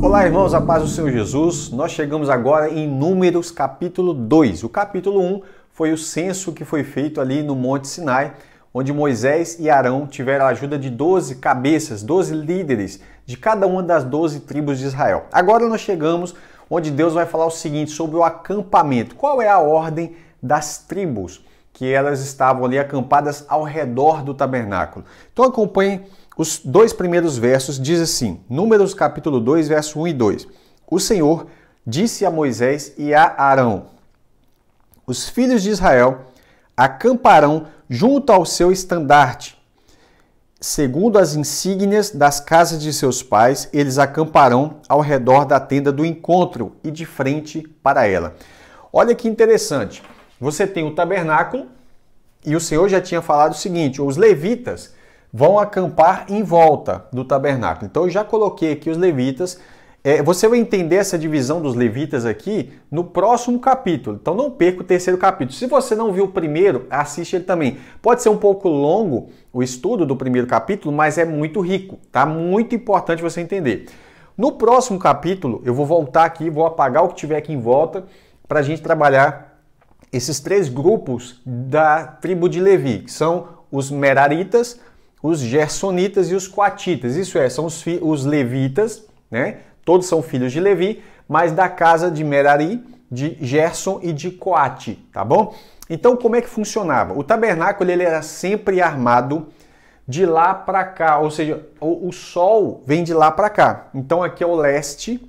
Olá, irmãos, a paz do Senhor Jesus. Nós chegamos agora em Números capítulo 2. O capítulo 1 foi o censo que foi feito ali no Monte Sinai, onde Moisés e Arão tiveram a ajuda de 12 cabeças, 12 líderes de cada uma das 12 tribos de Israel. Agora nós chegamos onde Deus vai falar o seguinte sobre o acampamento. Qual é a ordem das tribos que elas estavam ali acampadas ao redor do tabernáculo? Então acompanhem os dois primeiros versos, diz assim, Números capítulo 2, verso 1 e 2. O Senhor disse a Moisés e a Arão: os filhos de Israel acamparão junto ao seu estandarte. Segundo as insígnias das casas de seus pais, eles acamparão ao redor da tenda do encontro e de frente para ela. Olha que interessante. Você tem o tabernáculo e o Senhor já tinha falado o seguinte, os levitas vão acampar em volta do tabernáculo. Então eu já coloquei aqui os levitas. Você vai entender essa divisão dos levitas aqui no próximo capítulo. Então não perca o terceiro capítulo. Se você não viu o primeiro, assiste ele também. Pode ser um pouco longo o estudo do primeiro capítulo, mas é muito rico, tá? Muito importante você entender. No próximo capítulo, eu vou voltar aqui, vou apagar o que tiver aqui em volta para a gente trabalhar esses três grupos da tribo de Levi, que são os meraritas, os gersonitas e os coatitas. Isso são os levitas, né? Todos são filhos de Levi, mas da casa de Merari, de Gerson e de Coate, tá bom? Então, como é que funcionava? O tabernáculo ele era sempre armado de lá para cá, ou seja, o sol vem de lá para cá. Então, aqui é o leste,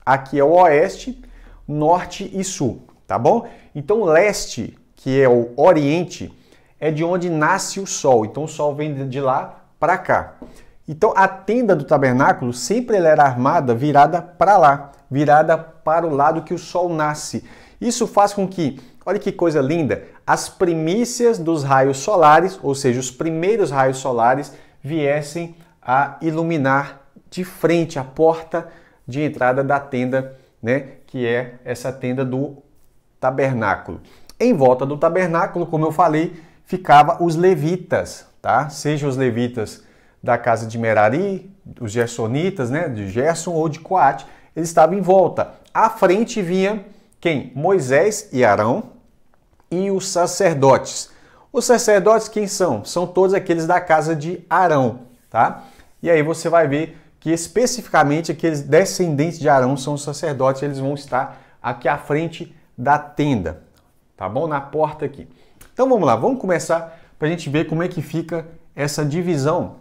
aqui é o oeste, norte e sul, tá bom? Então, o leste, que é o oriente, é de onde nasce o sol. Então, o sol vem de lá para cá. Então, a tenda do tabernáculo sempre ela era armada virada para lá, virada para o lado que o sol nasce. Isso faz com que, olha que coisa linda, as primícias dos raios solares, ou seja, os primeiros raios solares, viessem a iluminar de frente a porta de entrada da tenda, né, que é essa tenda do tabernáculo. Em volta do tabernáculo, como eu falei, ficava os levitas, tá? Seja os levitas da casa de Merari, os gersonitas, né, de Gerson ou de Coate, eles estavam em volta. À frente vinha quem? Moisés e Arão e os sacerdotes. Os sacerdotes quem são? São todos aqueles da casa de Arão, tá? E aí você vai ver que especificamente aqueles descendentes de Arão são os sacerdotes, eles vão estar aqui à frente da tenda, tá bom? Na porta aqui. Então vamos lá, vamos começar para a gente ver como é que fica essa divisão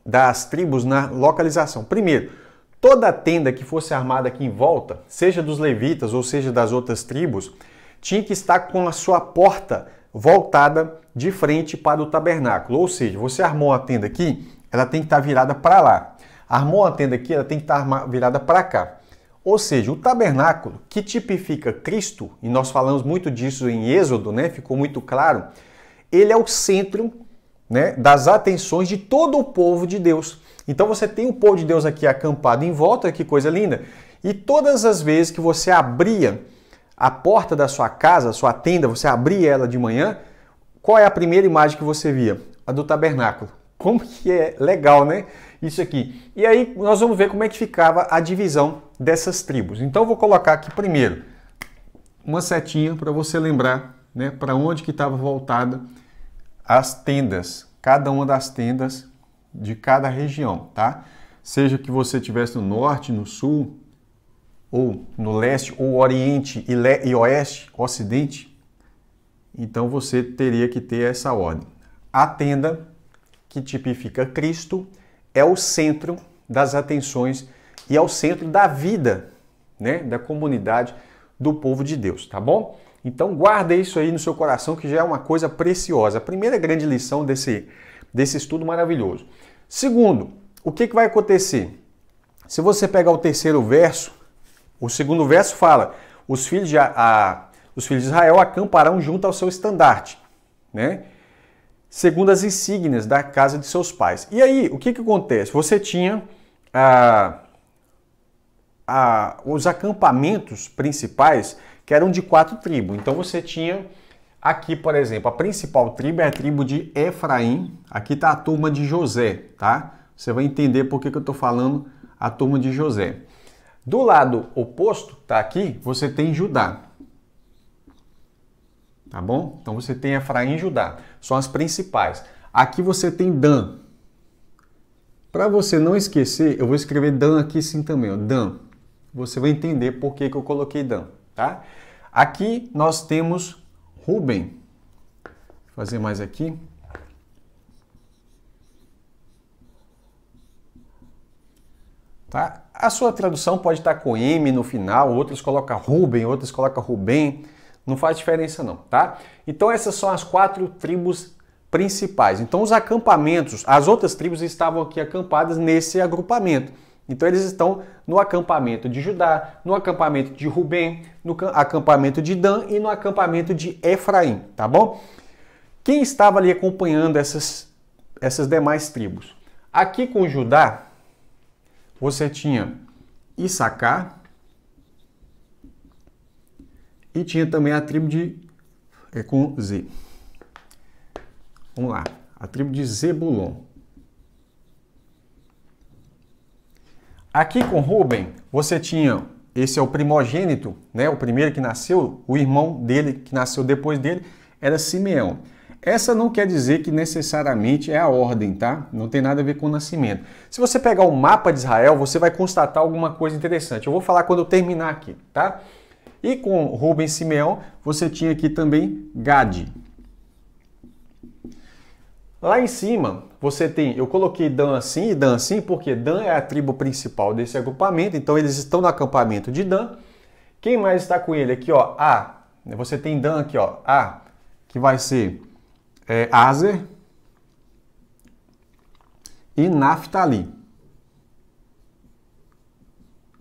das tribos na localização. Primeiro, toda tenda que fosse armada aqui em volta, seja dos levitas ou seja das outras tribos, tinha que estar com a sua porta voltada de frente para o tabernáculo. Ou seja, você armou a tenda aqui, ela tem que estar virada para lá. Armou a tenda aqui, ela tem que estar virada para cá. Ou seja, o tabernáculo, que tipifica Cristo, e nós falamos muito disso em Êxodo, né? Ficou muito claro, ele é o centro, né, das atenções de todo o povo de Deus. Então você tem o povo de Deus aqui acampado em volta, que coisa linda, e todas as vezes que você abria a porta da sua casa, a sua tenda, você abria ela de manhã, qual é a primeira imagem que você via? A do tabernáculo. Como que é legal, né? Isso aqui. E aí nós vamos ver como é que ficava a divisão dessas tribos. Então eu vou colocar aqui primeiro uma setinha para você lembrar, né, para onde que estava voltada as tendas, cada uma das tendas de cada região, tá? Seja que você estivesse no norte, no sul, ou no leste, ou oriente e oeste, ocidente, então você teria que ter essa ordem. A tenda, que tipifica Cristo, é o centro das atenções e é o centro da vida, né, da comunidade do povo de Deus, tá bom? Então guarda isso aí no seu coração que já é uma coisa preciosa. A primeira grande lição desse estudo maravilhoso. Segundo, o que vai acontecer? Se você pegar o terceiro verso, o segundo verso fala, os filhos de Israel acamparão junto ao seu estandarte, né? Segundo as insígnias da casa de seus pais. E aí, o que acontece? Você tinha os acampamentos principais que eram de 4 tribos. Então você tinha aqui, por exemplo, a principal tribo é a tribo de Efraim. Aqui está a turma de José, tá? Você vai entender por que eu estou falando a turma de José. Do lado oposto, tá aqui, você tem Judá. Tá bom? Então você tem Efraim e Judá. São as principais. Aqui você tem Dan. Para você não esquecer, eu vou escrever Dan aqui sim também, ó, Dan. Você vai entender por que eu coloquei Dan, tá? Aqui nós temos Ruben. Vou fazer mais aqui. Tá? A sua tradução pode estar com M no final, outros colocam Ruben, outros colocam Rubem. Não faz diferença não, tá? Então essas são as 4 tribos principais. Então os acampamentos, as outras tribos estavam aqui acampadas nesse agrupamento. Então eles estão no acampamento de Judá, no acampamento de Rubem, no acampamento de Dan e no acampamento de Efraim, tá bom? Quem estava ali acompanhando essas demais tribos? Aqui com Judá, você tinha Issacar e tinha também a tribo de com Z. Vamos lá, a tribo de Zebulon. Aqui com Ruben, você tinha, esse é o primogênito, né? O primeiro que nasceu, o irmão dele que nasceu depois dele era Simeão. Essa não quer dizer que necessariamente é a ordem, tá? Não tem nada a ver com o nascimento. Se você pegar o mapa de Israel, você vai constatar alguma coisa interessante. Eu vou falar quando eu terminar aqui, tá? E com Ruben e Simeão, você tinha aqui também Gade. Lá em cima, você tem, eu coloquei Dan assim e Dan assim, porque Dan é a tribo principal desse agrupamento, então eles estão no acampamento de Dan. Quem mais está com ele aqui, ó? A. Você tem Dan aqui, ó. A, que vai ser Aser e Naftali.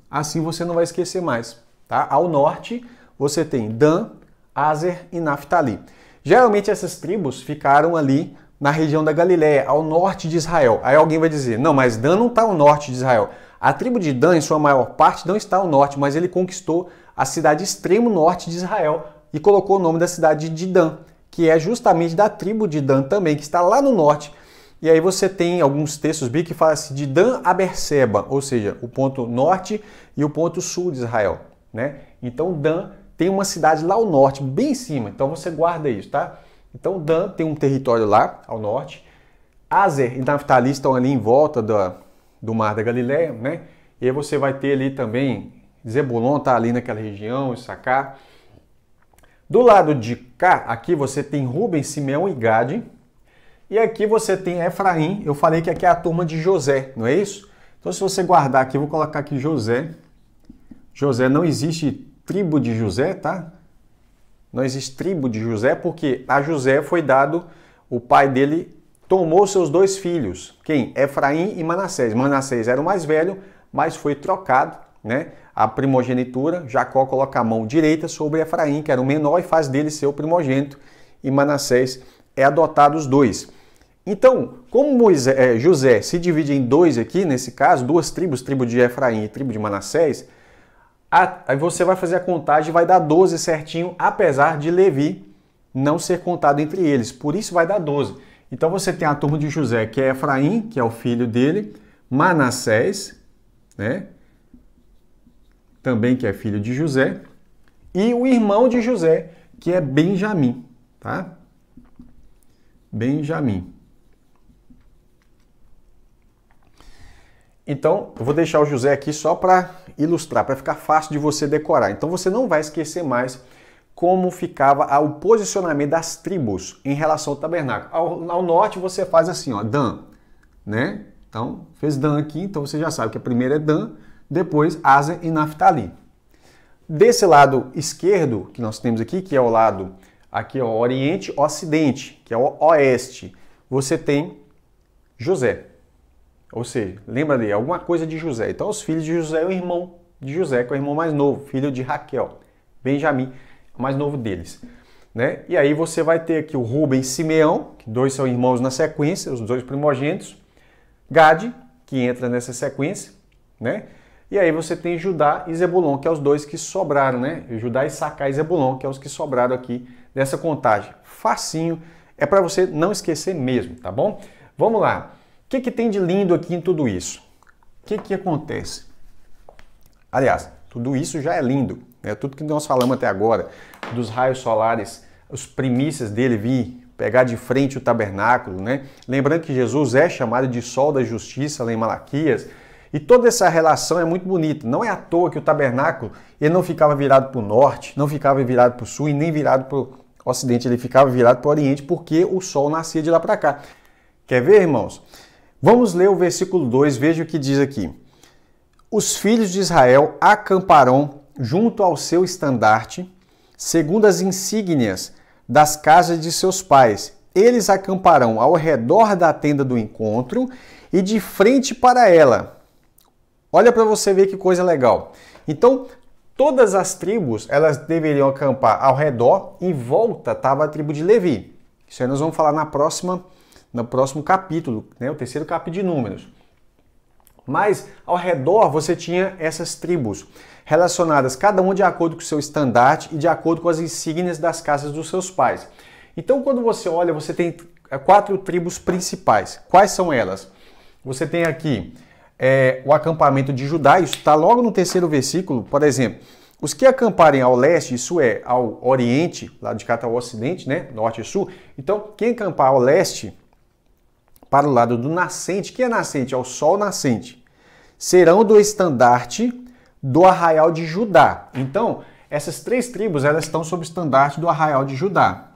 Assim você não vai esquecer mais, tá? Ao norte, você tem Dan, Aser e Naftali. Geralmente essas tribos ficaram ali na região da Galileia, ao norte de Israel. Aí alguém vai dizer, não, mas Dan não está ao norte de Israel. A tribo de Dan, em sua maior parte, não está ao norte, mas ele conquistou a cidade extremo norte de Israel e colocou o nome da cidade de Dan, que é justamente da tribo de Dan também, que está lá no norte. E aí você tem alguns textos bíblicos que falam assim, de Dan a Berseba, ou seja, o ponto norte e o ponto sul de Israel, né? Então Dan tem uma cidade lá ao norte, bem em cima, então você guarda isso, tá? Então Dan tem um território lá ao norte, Aser e Naftali estão ali em volta do Mar da Galileia, né? E aí você vai ter ali também, Zebulon está ali naquela região, Issacar. Do lado de cá, aqui você tem Ruben, Simeão e Gade. E aqui você tem Efraim. Eu falei que aqui é a turma de José, não é isso? Então se você guardar aqui, eu vou colocar aqui José. José, não existe tribo de José, tá? Não existe tribo de José porque a José foi dado, o pai dele tomou seus 2 filhos. Quem? Efraim e Manassés. Manassés era o mais velho, mas foi trocado, né? A primogenitura, Jacó coloca a mão direita sobre Efraim, que era o menor, e faz dele ser o primogênito, e Manassés é adotado os 2. Então, como José se divide em 2 aqui, nesse caso, 2 tribos, tribo de Efraim e tribo de Manassés, aí você vai fazer a contagem e vai dar 12 certinho, apesar de Levi não ser contado entre eles, por isso vai dar 12. Então você tem a turma de José, que é Efraim, que é o filho dele, Manassés, né? Também que é filho de José, e o irmão de José, que é Benjamim, tá? Benjamim. Então, eu vou deixar o José aqui só para ilustrar, para ficar fácil de você decorar. Então, você não vai esquecer mais como ficava o posicionamento das tribos em relação ao tabernáculo. Ao norte, você faz assim, ó, Dan, né? Então, fez Dan aqui, então você já sabe que a primeira é Dan, depois Aser e Naftali. Desse lado esquerdo que nós temos aqui, que é o lado aqui, ó, Oriente Ocidente, que é o Oeste, você tem José. Ou seja, lembra ali, alguma coisa de José. Então os filhos de José é o irmão de José, que é o irmão mais novo, filho de Raquel, Benjamim, o mais novo deles. Né? E aí você vai ter aqui o Ruben e Simeão, que 2 são irmãos na sequência, os 2 primogênitos. Gade, que entra nessa sequência, né? E aí você tem Judá e Zebulon, que é os 2 que sobraram, né? Judá, Issacar e Zebulon, que é os que sobraram aqui nessa contagem. Facinho, é para você não esquecer mesmo, tá bom? Vamos lá. O que tem de lindo aqui em tudo isso? O que acontece? Aliás, tudo isso já é lindo, né? Tudo que nós falamos até agora, dos raios solares, as primícias dele vir pegar de frente o tabernáculo, né? Lembrando que Jesus é chamado de sol da justiça lá em Malaquias, e toda essa relação é muito bonita. Não é à toa que o tabernáculo ele não ficava virado para o norte, não ficava virado para o sul e nem virado para o ocidente, ele ficava virado para o oriente porque o sol nascia de lá para cá. Quer ver, irmãos? Vamos ler o versículo 2, veja o que diz aqui. Os filhos de Israel acamparão junto ao seu estandarte, segundo as insígnias das casas de seus pais. Eles acamparão ao redor da tenda do encontro e de frente para ela. Olha para você ver que coisa legal. Então, todas as tribos, elas deveriam acampar ao redor, em volta estava a tribo de Levi. Isso aí nós vamos falar no próximo capítulo, né? O terceiro capítulo de Números. Mas ao redor você tinha essas tribos relacionadas, cada uma de acordo com o seu estandarte e de acordo com as insígnias das casas dos seus pais. Então, quando você olha, você tem 4 tribos principais. Quais são elas? Você tem aqui o acampamento de Judá, isso está logo no terceiro versículo, por exemplo. Os que acamparem ao leste, isso é, ao oriente, lá de cá está o ocidente, né? Norte e sul. Então, quem acampar ao leste, para o lado do nascente, que é nascente? É o sol nascente. Serão do estandarte do arraial de Judá. Então, essas 3 tribos, elas estão sob o estandarte do arraial de Judá.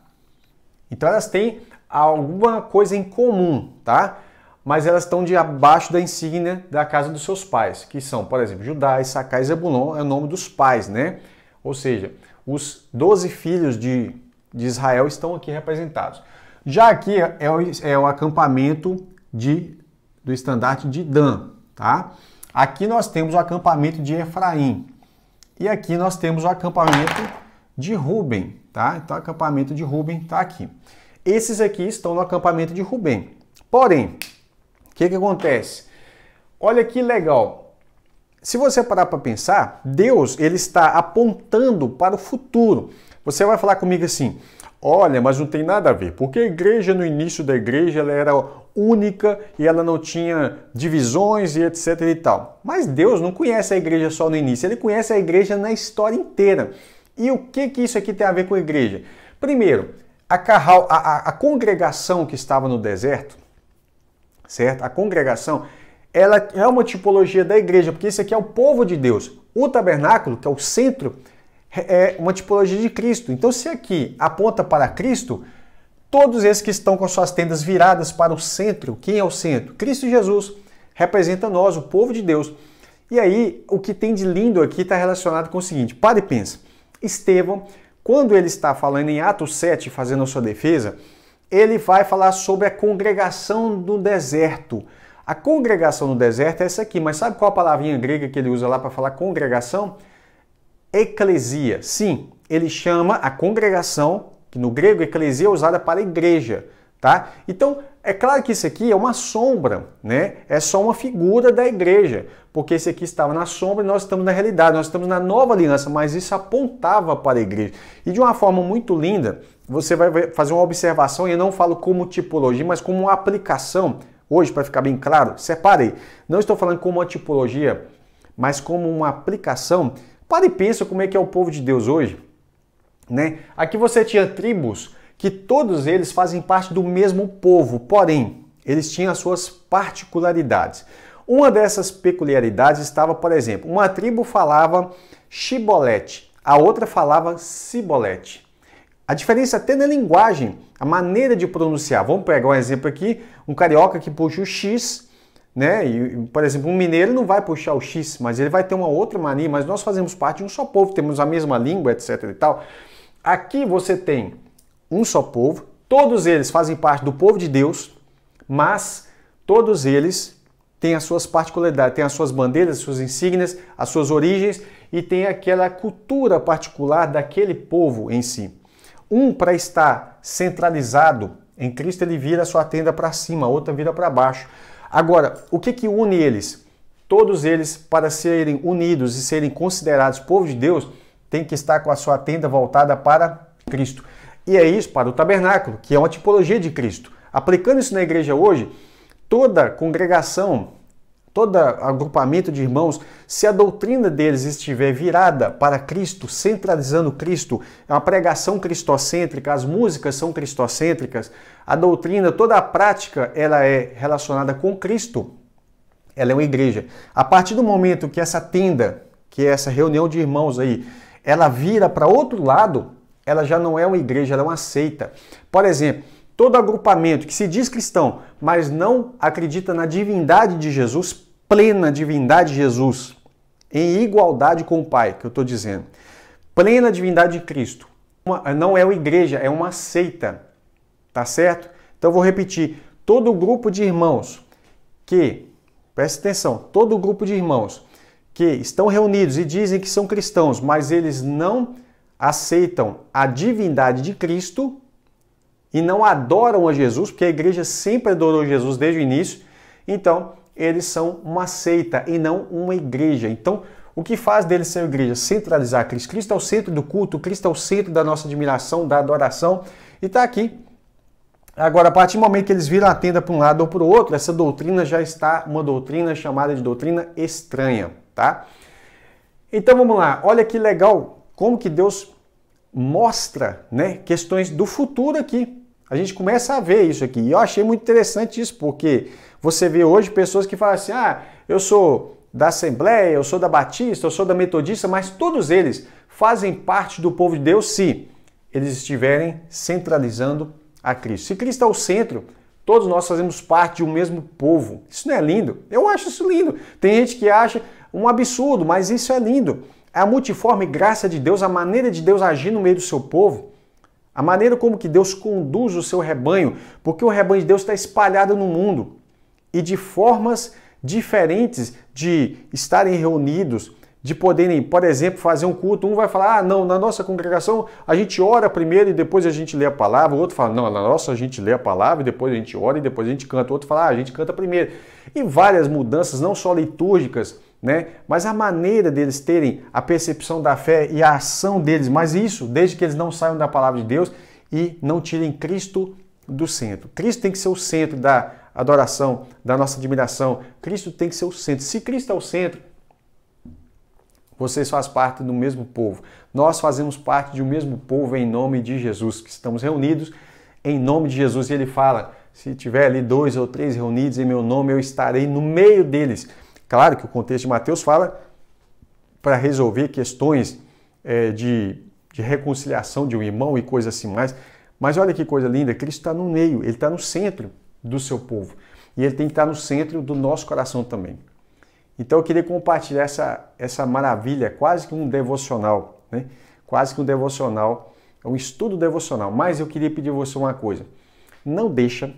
Então, elas têm alguma coisa em comum, tá? Mas elas estão debaixo da insígnia da casa dos seus pais, que são, por exemplo, Judá, Issacar e Zebulon, é o nome dos pais, né? Ou seja, os 12 filhos de Israel estão aqui representados. Já aqui é o acampamento do estandarte de Dan, tá? Aqui nós temos o acampamento de Efraim. E aqui nós temos o acampamento de Ruben, tá? Então o acampamento de Ruben está aqui. Esses aqui estão no acampamento de Ruben. Porém, o que acontece? Olha que legal. Se você parar para pensar, Deus ele está apontando para o futuro. Você vai falar comigo assim, olha, mas não tem nada a ver, porque a igreja, no início da igreja, ela era única e ela não tinha divisões e etc e tal. Mas Deus não conhece a igreja só no início, ele conhece a igreja na história inteira. E o que isso aqui tem a ver com a igreja? Primeiro, a congregação que estava no deserto, certo? A congregação, ela é uma tipologia da igreja, porque isso aqui é o povo de Deus. O tabernáculo, que é o centro, é uma tipologia de Cristo. Então, se aqui aponta para Cristo, todos esses que estão com suas tendas viradas para o centro, quem é o centro? Cristo Jesus, representa nós, o povo de Deus. E aí, o que tem de lindo aqui está relacionado com o seguinte, para e pensa. Estevão, quando ele está falando em Atos 7, fazendo a sua defesa, ele vai falar sobre a congregação do deserto. A congregação no deserto é essa aqui, mas sabe qual a palavrinha grega que ele usa lá para falar congregação? Eclesia. Sim, ele chama a congregação, que no grego eclesia é usada para igreja, tá? Então, é claro que isso aqui é uma sombra, né? É só uma figura da igreja, porque esse aqui estava na sombra e nós estamos na realidade, nós estamos na nova aliança, mas isso apontava para a igreja. E de uma forma muito linda, você vai fazer uma observação, e eu não falo como tipologia, mas como uma aplicação. Hoje, para ficar bem claro, separei. Não estou falando como uma tipologia, mas como uma aplicação. Para e pensa como é que é o povo de Deus hoje, né? Aqui você tinha tribos que todos eles fazem parte do mesmo povo, porém, eles tinham as suas particularidades. Uma dessas peculiaridades estava, por exemplo, uma tribo falava Shibolete, a outra falava Sibolete. A diferença até na linguagem, a maneira de pronunciar. Vamos pegar um exemplo aqui, um carioca que puxa o X, né? E, por exemplo, um mineiro não vai puxar o X, mas ele vai ter uma outra mania, mas nós fazemos parte de um só povo, temos a mesma língua, etc e tal. Aqui você tem um só povo, todos eles fazem parte do povo de Deus, mas todos eles têm as suas particularidades, têm as suas bandeiras, as suas insígnias, as suas origens e tem aquela cultura particular daquele povo em si. Um, para estar centralizado em Cristo, ele vira a sua tenda para cima, a outra vira para baixo. Agora, o que une eles? Todos eles, para serem unidos e serem considerados povo de Deus, têm que estar com a sua tenda voltada para Cristo. E é isso para o tabernáculo, que é uma tipologia de Cristo. Aplicando isso na igreja hoje, toda congregação todo agrupamento de irmãos, se a doutrina deles estiver virada para Cristo, centralizando Cristo, é uma pregação cristocêntrica, as músicas são cristocêntricas, a doutrina, toda a prática, ela é relacionada com Cristo, ela é uma igreja. A partir do momento que essa tenda, que é essa reunião de irmãos aí, ela vira para outro lado, ela já não é uma igreja, ela é uma seita. Por exemplo, todo agrupamento que se diz cristão, mas não acredita na divindade de Jesus, plena divindade de Jesus, em igualdade com o Pai, que eu estou dizendo, plena divindade de Cristo, não é uma igreja, é uma seita, tá certo? Então eu vou repetir, todo grupo de irmãos que, preste atenção, todo grupo de irmãos que estão reunidos e dizem que são cristãos, mas eles não aceitam a divindade de Cristo, e não adoram a Jesus, porque a igreja sempre adorou Jesus desde o início, então eles são uma seita e não uma igreja. Então, o que faz deles ser uma igreja? Centralizar Cristo. Cristo é o centro do culto, Cristo é o centro da nossa admiração, da adoração, e está aqui. Agora, a partir do momento que eles viram a tenda para um lado ou para o outro, essa doutrina já está uma doutrina chamada de doutrina estranha, tá? Então, vamos lá. Olha que legal como que Deus mostra, né, questões do futuro aqui. A gente começa a ver isso aqui. E eu achei muito interessante isso, porque você vê hoje pessoas que falam assim, eu sou da Assembleia, eu sou da Batista, eu sou da Metodista, mas todos eles fazem parte do povo de Deus se eles estiverem centralizando a Cristo. Se Cristo é o centro, todos nós fazemos parte de um mesmo povo. Isso não é lindo? Eu acho isso lindo. Tem gente que acha um absurdo, mas isso é lindo. A multiforme graça de Deus, a maneira de Deus agir no meio do seu povo, a maneira como que Deus conduz o seu rebanho, porque o rebanho de Deus está espalhado no mundo e de formas diferentes de estarem reunidos, de poderem, por exemplo, fazer um culto. Um vai falar, não, na nossa congregação a gente ora primeiro e depois a gente lê a palavra. O outro fala, não, na nossa a gente lê a palavra e depois a gente ora e depois a gente canta. O outro fala, a gente canta primeiro. E várias mudanças, não só litúrgicas, né? Mas a maneira deles terem a percepção da fé e a ação deles, mas isso desde que eles não saiam da palavra de Deus e não tirem Cristo do centro. Cristo tem que ser o centro da adoração, da nossa admiração. Cristo tem que ser o centro. Se Cristo é o centro, vocês fazem parte do mesmo povo. Nós fazemos parte de um mesmo povo em nome de Jesus, que estamos reunidos em nome de Jesus. E ele fala, se tiver ali 2 ou 3 reunidos em meu nome, eu estarei no meio deles. Claro que o contexto de Mateus fala para resolver questões de reconciliação de um irmão e coisas assim mais. Mas olha que coisa linda, Cristo está no meio, ele está no centro do seu povo. E ele tem que estar no centro do nosso coração também. Então eu queria compartilhar essa maravilha, quase que um devocional, né? Quase que um devocional, um estudo devocional. Mas eu queria pedir a você uma coisa. Não deixa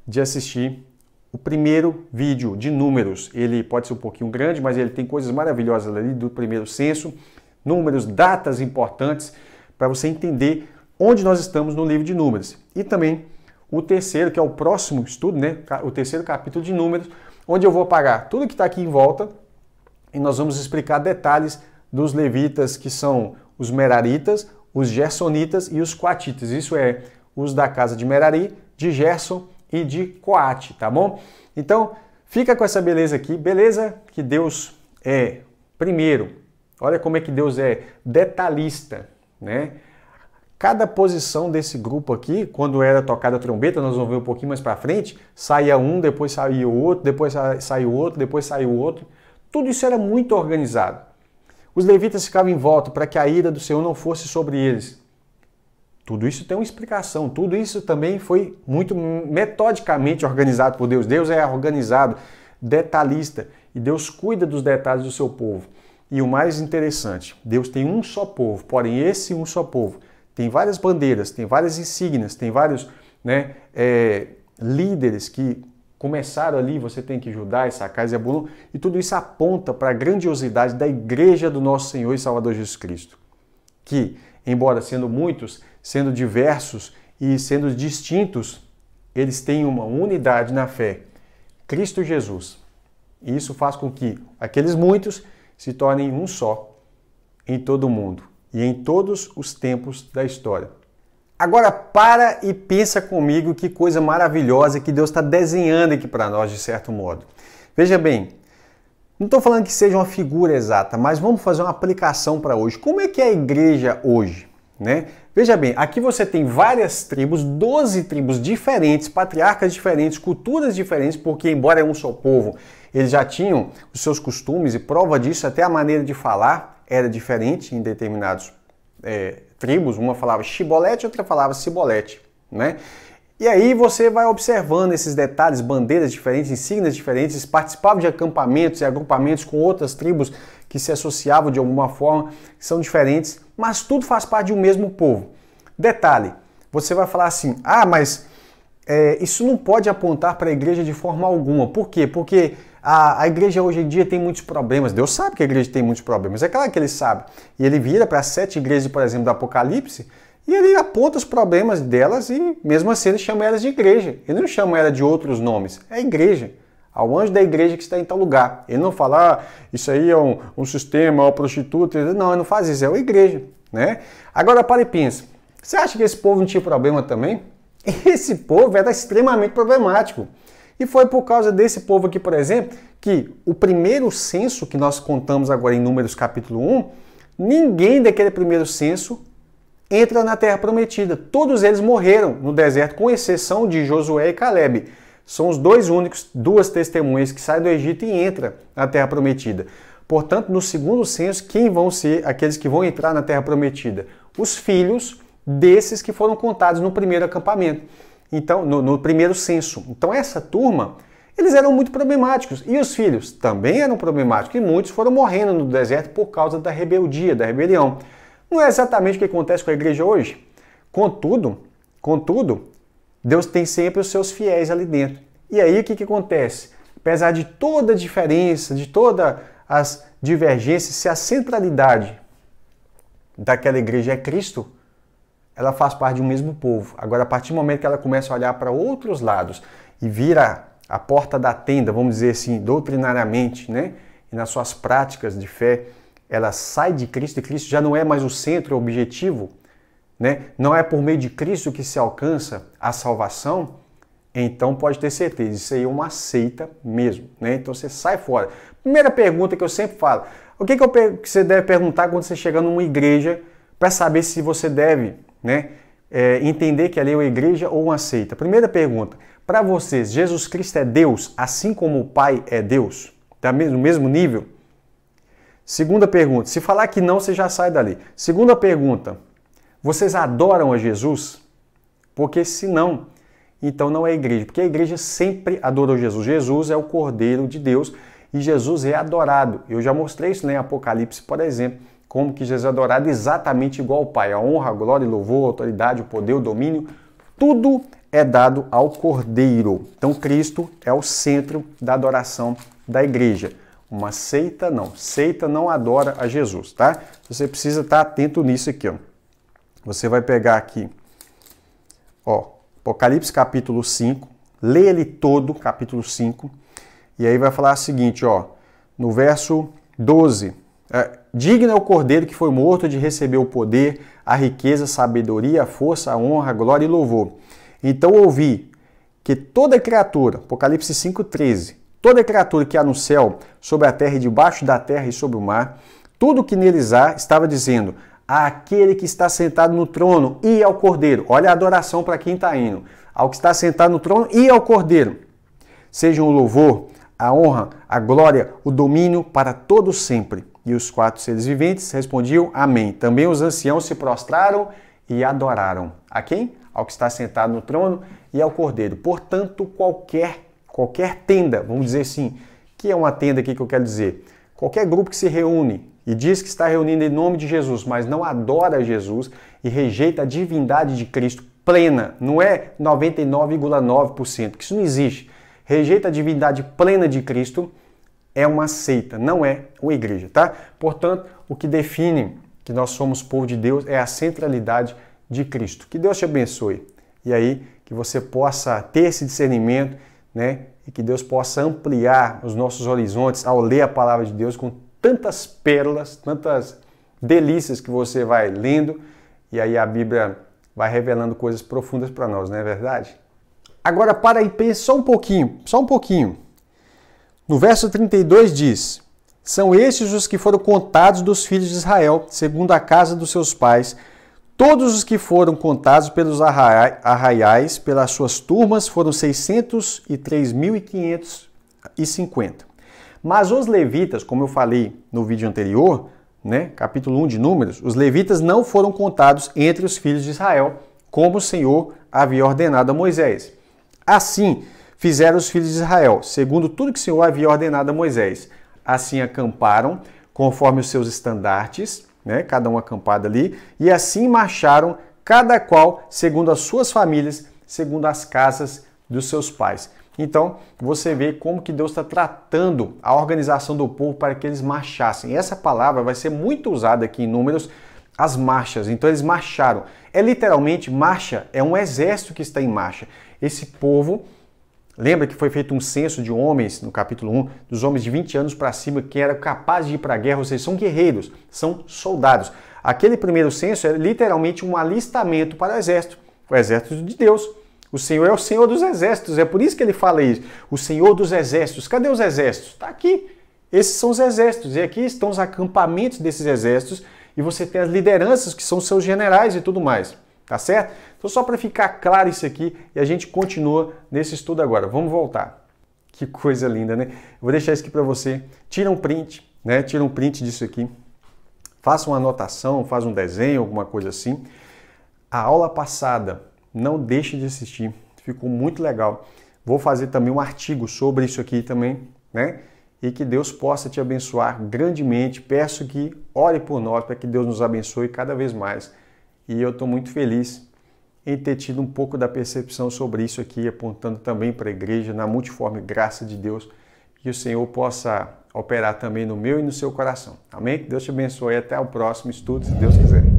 de assistir o primeiro vídeo de números. Ele pode ser um pouquinho grande, mas ele tem coisas maravilhosas ali do primeiro censo, números, datas importantes, para você entender onde nós estamos no livro de números. E também o terceiro, que é o próximo estudo, né? O terceiro capítulo de números, onde eu vou apagar tudo que está aqui em volta e nós vamos explicar detalhes dos levitas, que são os meraritas, os gersonitas e os coatitas. Isso é, os da casa de Merari, de Gerson e de Coate, tá bom? Então, fica com essa beleza aqui, beleza? Que Deus é, primeiro, olha como é que Deus é detalhista, né? Cada posição desse grupo aqui, quando era tocada a trombeta, nós vamos ver um pouquinho mais para frente, saía um, depois saía o outro, depois saiu o outro, depois saiu o outro. Tudo isso era muito organizado. Os levitas ficavam em volta para que a ira do Senhor não fosse sobre eles. Tudo isso tem uma explicação, tudo isso também foi muito metodicamente organizado por Deus. Deus é organizado, detalhista, e Deus cuida dos detalhes do seu povo. E o mais interessante, Deus tem um só povo, porém esse um só povo tem várias bandeiras, tem várias insígnias, tem vários líderes que começaram ali, você tem que Judá, Issacar, Zebulon, e tudo isso aponta para a grandiosidade da igreja do nosso Senhor e Salvador Jesus Cristo. Que, embora sendo muitos, sendo diversos e sendo distintos, eles têm uma unidade na fé. Cristo Jesus. E isso faz com que aqueles muitos se tornem um só em todo o mundo e em todos os tempos da história. Agora para e pensa comigo que coisa maravilhosa que Deus está desenhando aqui para nós, de certo modo. Veja bem, Não estou falando que seja uma figura exata, mas vamos fazer uma aplicação para hoje. Como é que é a igreja hoje? Né? Veja bem, aqui você tem várias tribos, 12 tribos diferentes, patriarcas diferentes, culturas diferentes, porque embora é um só povo, eles já tinham os seus costumes e prova disso, até a maneira de falar era diferente em determinados tribos. Uma falava chibolete, outra falava cibolete, né? E aí você vai observando esses detalhes, bandeiras diferentes, insígnias diferentes, eles participavam de acampamentos e agrupamentos com outras tribos que se associavam de alguma forma, que são diferentes, mas tudo faz parte de um mesmo povo. Detalhe, você vai falar assim, mas isso não pode apontar para a igreja de forma alguma. Por quê? Porque a igreja hoje em dia tem muitos problemas. Deus sabe que a igreja tem muitos problemas, é claro que ele sabe. E ele vira para as 7 igrejas, por exemplo, do Apocalipse, e ele aponta os problemas delas e mesmo assim ele chama elas de igreja. Ele não chama ela de outros nomes, é igreja. Ao anjo da igreja que está em tal lugar. Ele não fala, isso aí é um sistema, uma prostituta. Não, ele não faz isso, é uma igreja. Né? Agora para e pensa, você acha que esse povo não tinha problema também? Esse povo era extremamente problemático. E foi por causa desse povo aqui, por exemplo, que o primeiro censo que nós contamos agora em Números capítulo 1, ninguém daquele primeiro censo entra na Terra Prometida. Todos eles morreram no deserto, com exceção de Josué e Calebe. São os duas testemunhas que saem do Egito e entram na Terra Prometida. Portanto, no segundo censo, quem vão ser aqueles que vão entrar na Terra Prometida? Os filhos desses que foram contados no primeiro acampamento. Então, no primeiro censo. Então, essa turma, eles eram muito problemáticos. E os filhos também eram problemáticos. E muitos foram morrendo no deserto por causa da rebeldia, da rebelião. Não é exatamente o que acontece com a igreja hoje. Contudo, Deus tem sempre os seus fiéis ali dentro. E aí o que acontece? Apesar de toda a diferença, de todas as divergências, se a centralidade daquela igreja é Cristo, ela faz parte de um mesmo povo. Agora, a partir do momento que ela começa a olhar para outros lados e vira a porta da tenda, vamos dizer assim, doutrinariamente, né? E nas suas práticas de fé, ela sai de Cristo e Cristo já não é mais o centro, o objetivo, né? Não é por meio de Cristo que se alcança a salvação, então pode ter certeza, isso aí é uma seita mesmo, né? Então você sai fora. Primeira pergunta que eu sempre falo, o que você deve perguntar quando você chega numa igreja para saber se você deve, né, entender que ali é uma igreja ou uma seita? Primeira pergunta, para vocês, Jesus Cristo é Deus, assim como o Pai é Deus? Está no mesmo nível? Segunda pergunta, se falar que não, você já sai dali. Segunda pergunta, vocês adoram a Jesus? Porque se não, então não é igreja. Porque a igreja sempre adorou Jesus. Jesus é o Cordeiro de Deus e Jesus é adorado. Eu já mostrei isso em Apocalipse, por exemplo, como que Jesus é adorado exatamente igual ao Pai. A honra, a glória, o louvor, a autoridade, o poder, o domínio, tudo é dado ao Cordeiro. Então Cristo é o centro da adoração da igreja. Uma seita não. Seita não adora a Jesus, tá? Você precisa estar atento nisso aqui, ó. Você vai pegar aqui, ó, Apocalipse capítulo 5, lê ele todo, capítulo 5, e aí vai falar o seguinte, ó, no verso 12, digno é o Cordeiro que foi morto de receber o poder, a riqueza, a sabedoria, a força, a honra, a glória e louvor. Então ouvi que toda criatura, Apocalipse 5,13, toda criatura que há no céu, sobre a terra e debaixo da terra e sobre o mar, tudo que neles há, estava dizendo, àquele que está sentado no trono e ao Cordeiro. Olha a adoração para quem está indo. Ao que está sentado no trono e ao Cordeiro. Sejam o louvor, a honra, a glória, o domínio para todos sempre. E os 4 seres viventes respondiam, amém. Também os anciãos se prostraram e adoraram. A quem? Ao que está sentado no trono e ao Cordeiro. Portanto, qualquer tenda, vamos dizer assim, que é uma tenda aqui que eu quero dizer, qualquer grupo que se reúne e diz que está reunindo em nome de Jesus, mas não adora Jesus e rejeita a divindade de Cristo plena, não é 99,9%, porque isso não existe. Rejeita a divindade plena de Cristo, é uma seita, não é uma igreja, tá? Portanto, o que define que nós somos povo de Deus é a centralidade de Cristo. Que Deus te abençoe. E aí, que você possa ter esse discernimento, né? E que Deus possa ampliar os nossos horizontes ao ler a palavra de Deus com tantas pérolas, tantas delícias que você vai lendo, e aí a Bíblia vai revelando coisas profundas para nós, não é verdade? Agora para aí, pensa só um pouquinho. No verso 32 diz, São estes os que foram contados dos filhos de Israel, segundo a casa dos seus pais. Todos os que foram contados pelos arraiais, pelas suas turmas, foram 603.550. Mas os levitas, como eu falei no vídeo anterior, né, capítulo 1 de Números, os levitas não foram contados entre os filhos de Israel, como o Senhor havia ordenado a Moisés. Assim fizeram os filhos de Israel, segundo tudo que o Senhor havia ordenado a Moisés. Assim acamparam, conforme os seus estandartes, né, cada um acampado ali, e assim marcharam, cada qual segundo as suas famílias, segundo as casas dos seus pais. Então, você vê como que Deus está tratando a organização do povo para que eles marchassem. Essa palavra vai ser muito usada aqui em Números, as marchas. Então, eles marcharam. É literalmente, marcha é um exército que está em marcha. Esse povo, lembra que foi feito um censo de homens, no capítulo 1, dos homens de 20 anos para cima que eram capazes de ir para a guerra, ou seja, são guerreiros, são soldados. Aquele primeiro censo é literalmente um alistamento para o exército de Deus. O Senhor é o Senhor dos exércitos, é por isso que ele fala isso. O Senhor dos exércitos. Cadê os exércitos? Está aqui. Esses são os exércitos. E aqui estão os acampamentos desses exércitos. E você tem as lideranças, que são seus generais e tudo mais. Tá certo? Então, só para ficar claro isso aqui, e a gente continua nesse estudo agora. Vamos voltar. Que coisa linda, né? Eu vou deixar isso aqui para você. Tira um print, né? Tira um print disso aqui. Faça uma anotação, faz um desenho, alguma coisa assim. A aula passada, não deixe de assistir. Ficou muito legal. Vou fazer também um artigo sobre isso aqui também, né? E que Deus possa te abençoar grandemente. Peço que ore por nós, para que Deus nos abençoe cada vez mais. E eu estou muito feliz em ter tido um pouco da percepção sobre isso aqui, apontando também para a igreja, na multiforme graça de Deus, que o Senhor possa operar também no meu e no seu coração. Amém? Que Deus te abençoe. Até o próximo estudo, se Deus quiser.